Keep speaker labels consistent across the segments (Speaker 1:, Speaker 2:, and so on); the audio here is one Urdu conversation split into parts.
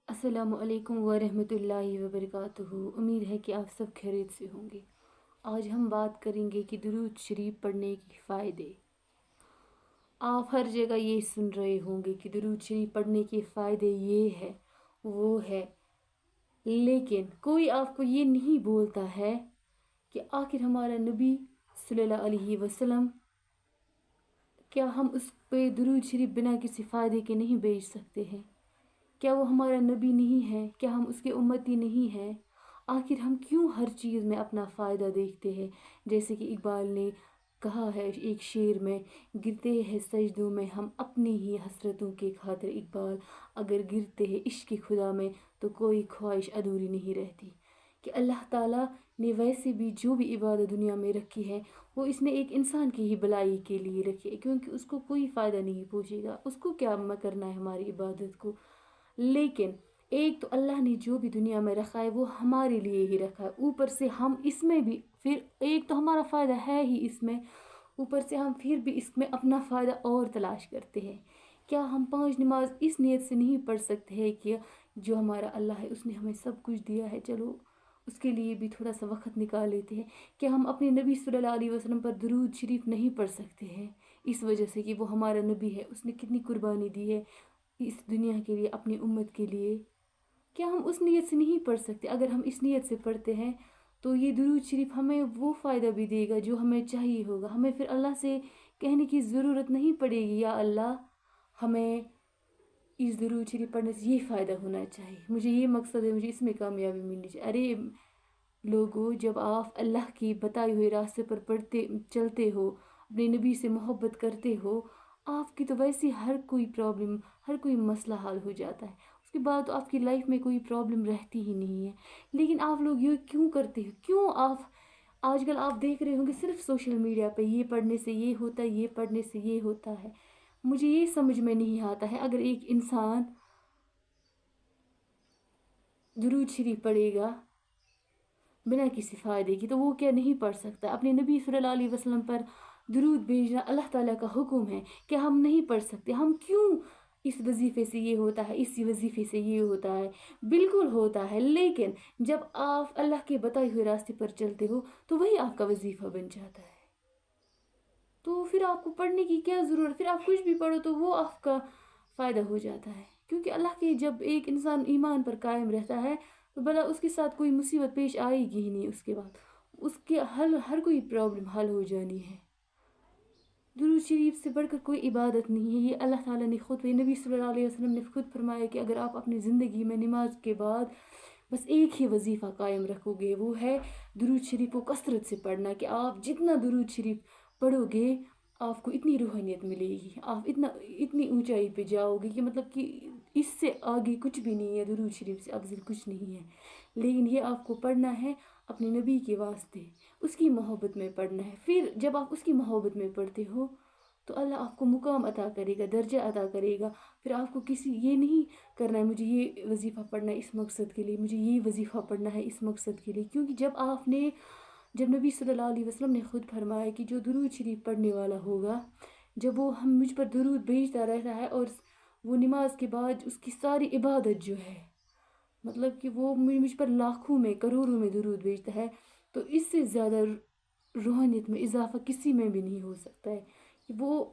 Speaker 1: السلام علیکم ورحمۃ اللہ وبرکاتہ۔ امید ہے کہ آپ سب خیریت سے ہوں گے۔ آج ہم بات کریں گے کہ درود شریف پڑھنے کے فائدے۔ آپ ہر جگہ یہ سن رہے ہوں گے کہ درود شریف پڑھنے کے فائدے یہ ہے وہ ہے، لیکن کوئی آپ کو یہ نہیں بولتا ہے کہ آخر ہمارا نبی صلی اللہ علیہ وسلم، کیا ہم اس پہ درود شریف بنا کسی فائدے کے نہیں بھیج سکتے ہیں؟ کیا وہ ہمارا نبی نہیں ہے؟ کیا ہم اس کے امتی نہیں ہیں؟ آخر ہم کیوں ہر چیز میں اپنا فائدہ دیکھتے ہیں؟ جیسے کہ اقبال نے کہا ہے ایک شعر میں، گرتے ہیں سجدوں میں ہم اپنی ہی حسرتوں کے خاطر اقبال، اگر گرتے ہیں عشق خدا میں تو کوئی خواہش ادھوری نہیں رہتی۔ کہ اللہ تعالیٰ نے ویسے بھی جو بھی عبادت دنیا میں رکھی ہے وہ اس نے ایک انسان کی ہی بھلائی کے لیے رکھی ہے، کیونکہ اس کو کوئی فائدہ نہیں پہنچے گا، اس کو کیا کرنا ہے ہماری عبادت کو۔ لیکن ایک تو اللہ نے جو بھی دنیا میں رکھا ہے وہ ہمارے لیے ہی رکھا ہے، اوپر سے ہم اس میں بھی پھر ایک تو ہمارا فائدہ ہے ہی اس میں، اوپر سے ہم پھر بھی اس میں اپنا فائدہ اور تلاش کرتے ہیں۔ کیا ہم 5 نماز اس نیت سے نہیں پڑھ سکتے ہیں کہ جو ہمارا اللہ ہے اس نے ہمیں سب کچھ دیا ہے، چلو اس کے لیے بھی تھوڑا سا وقت نکال لیتے ہیں؟ کہ ہم اپنے نبی صلی اللہ علیہ وسلم پر درود شریف نہیں پڑھ سکتے ہیں اس وجہ سے کہ وہ ہمارا نبی ہے، اس نے کتنی قربانی دی ہے اس دنیا کے لیے، اپنی امت کے لیے؟ کیا ہم اس نیت سے نہیں پڑھ سکتے؟ اگر ہم اس نیت سے پڑھتے ہیں تو یہ درود شریف ہمیں وہ فائدہ بھی دے گا جو ہمیں چاہیے ہوگا، ہمیں پھر اللہ سے کہنے کی ضرورت نہیں پڑے گی یا اللہ ہمیں اس درود شریف پڑھنے سے یہ فائدہ ہونا چاہیے، مجھے یہ مقصد ہے، مجھے اس میں کامیابی ملنی چاہیے۔ ارے لوگوں، جب آپ اللہ کی بتائے ہوئے راستے پر چلتے ہو، اپنے نبی سے محبت کرتے ہو، آپ کی تو ویسے ہر کوئی پرابلم، ہر کوئی مسئلہ حل ہو جاتا ہے، اس کے بعد تو آپ کی لائف میں کوئی پرابلم رہتی ہی نہیں ہے۔ لیکن آپ لوگ یہ کیوں کرتے ہو؟ کیوں آپ آج کل آپ دیکھ رہے ہوں گے صرف سوشل میڈیا پہ یہ پڑھنے سے یہ ہوتا ہے، یہ پڑھنے سے یہ ہوتا ہے۔ مجھے یہ سمجھ میں نہیں آتا ہے، اگر ایک انسان درود شریف پڑھے گا بنا کسی فائدے کی تو وہ کیا نہیں پڑھ سکتا؟ اپنے نبی صلی اللہ علیہ وسلم پر درود بھیجنا اللہ تعالیٰ کا حکم ہے، کیا ہم نہیں پڑھ سکتے؟ ہم کیوں اس وظیفے سے یہ ہوتا ہے، اسی وظیفے سے یہ ہوتا ہے؟ بالکل ہوتا ہے، لیکن جب آپ اللہ کے بتائے ہوئے راستے پر چلتے ہو تو وہی آپ کا وظیفہ بن جاتا ہے، تو پھر آپ کو پڑھنے کی کیا ضرورت؟ پھر آپ کچھ بھی پڑھو تو وہ آپ کا فائدہ ہو جاتا ہے، کیونکہ اللہ کے جب ایک انسان ایمان پر قائم رہتا ہے تو بھلا اس کے ساتھ کوئی مصیبت پیش آئے گی ہی نہیں، اس کے بعد اس کے ہر کوئی پرابلم حل ہو جانی ہے۔ درود شریف سے بڑھ کر کوئی عبادت نہیں ہے، یہ اللہ تعالیٰ نے خود، نبی صلی اللہ علیہ وسلم نے خود فرمایا کہ اگر آپ اپنی زندگی میں نماز کے بعد بس ایک ہی وظیفہ قائم رکھو گے، وہ ہے درود شریف کو کثرت سے پڑھنا، کہ آپ جتنا درود شریف پڑھو گے آپ کو اتنی روحانیت ملے گی، آپ اتنی اونچائی پہ جاؤ گے کہ مطلب کہ اس سے آگے کچھ بھی نہیں ہے، درود شریف سے افضل کچھ نہیں ہے۔ لیکن یہ آپ کو پڑھنا ہے اپنے نبی کے واسطے، اس کی محبت میں پڑھنا ہے۔ پھر جب آپ اس کی محبت میں پڑھتے ہو تو اللہ آپ کو مقام عطا کرے گا، درجہ عطا کرے گا۔ پھر آپ کو کسی یہ نہیں کرنا ہے مجھے یہ وظیفہ پڑھنا ہے اس مقصد کے لیے، مجھے یہ وظیفہ پڑھنا ہے اس مقصد کے لیے، کیونکہ جب نبی صلی اللہ علیہ وسلم نے خود فرمایا کہ جو درود شریف پڑھنے والا ہوگا، جب وہ مجھ پر درود بھیجتا رہتا ہے اور وہ نماز کے بعد اس کی ساری عبادت جو ہے، مطلب کہ وہ مجھ پر لاکھوں میں کروڑوں میں درود بھیجتا ہے، تو اس سے زیادہ روحانیت میں اضافہ کسی میں بھی نہیں ہو سکتا ہے، کہ وہ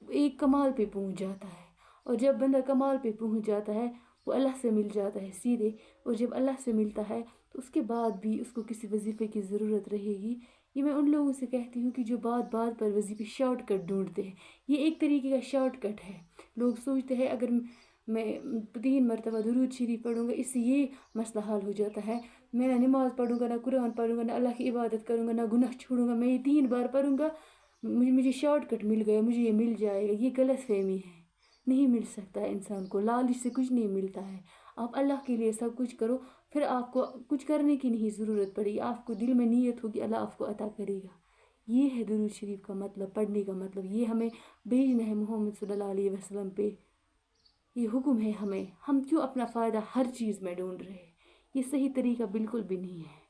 Speaker 1: ایک کمال پہ پہنچ جاتا ہے، اور جب بندہ کمال پہ پہنچ جاتا ہے وہ اللہ سے مل جاتا ہے سیدھے، اور جب اللہ سے ملتا ہے تو اس کے بعد بھی اس کو کسی وظیفے کی ضرورت رہے گی۔ یہ میں ان لوگوں سے کہتی ہوں کہ جو بات بات پر وظیفے شارٹ کٹ ڈھونڈتے ہیں، یہ ایک طریقے کا شارٹ کٹ ہے۔ لوگ سوچتے ہیں اگر میں 3 مرتبہ درود شریف پڑھوں گا اس سے یہ مسئلہ حل ہو جاتا ہے، میں نہ نماز پڑھوں گا، نہ قرآن پڑھوں گا، نہ اللہ کی عبادت کروں گا، نہ گناہ چھوڑوں گا، میں یہ 3 بار پڑھوں گا، مجھے شارٹ کٹ مل گیا، مجھے یہ مل جائے گا۔ یہ غلط فہمی ہے، نہیں مل سکتا ہے، انسان کو لالچ سے کچھ نہیں ملتا ہے۔ آپ اللہ کے لیے سب کچھ کرو، پھر آپ کو کچھ کرنے کی نہیں ضرورت پڑے گی، آپ کو دل میں نیت ہوگی اللہ آپ کو عطا کرے گا۔ یہ ہے درود شریف کا مطلب، پڑھنے کا مطلب، یہ ہمیں بھیجنا ہے محمد صلی اللہ علیہ وسلم پہ، یہ حکم ہے ہمیں۔ ہم کیوں اپنا فائدہ ہر چیز میں ڈھونڈ رہے ہیں؟ یہ صحیح طریقہ بالکل بھی نہیں ہے۔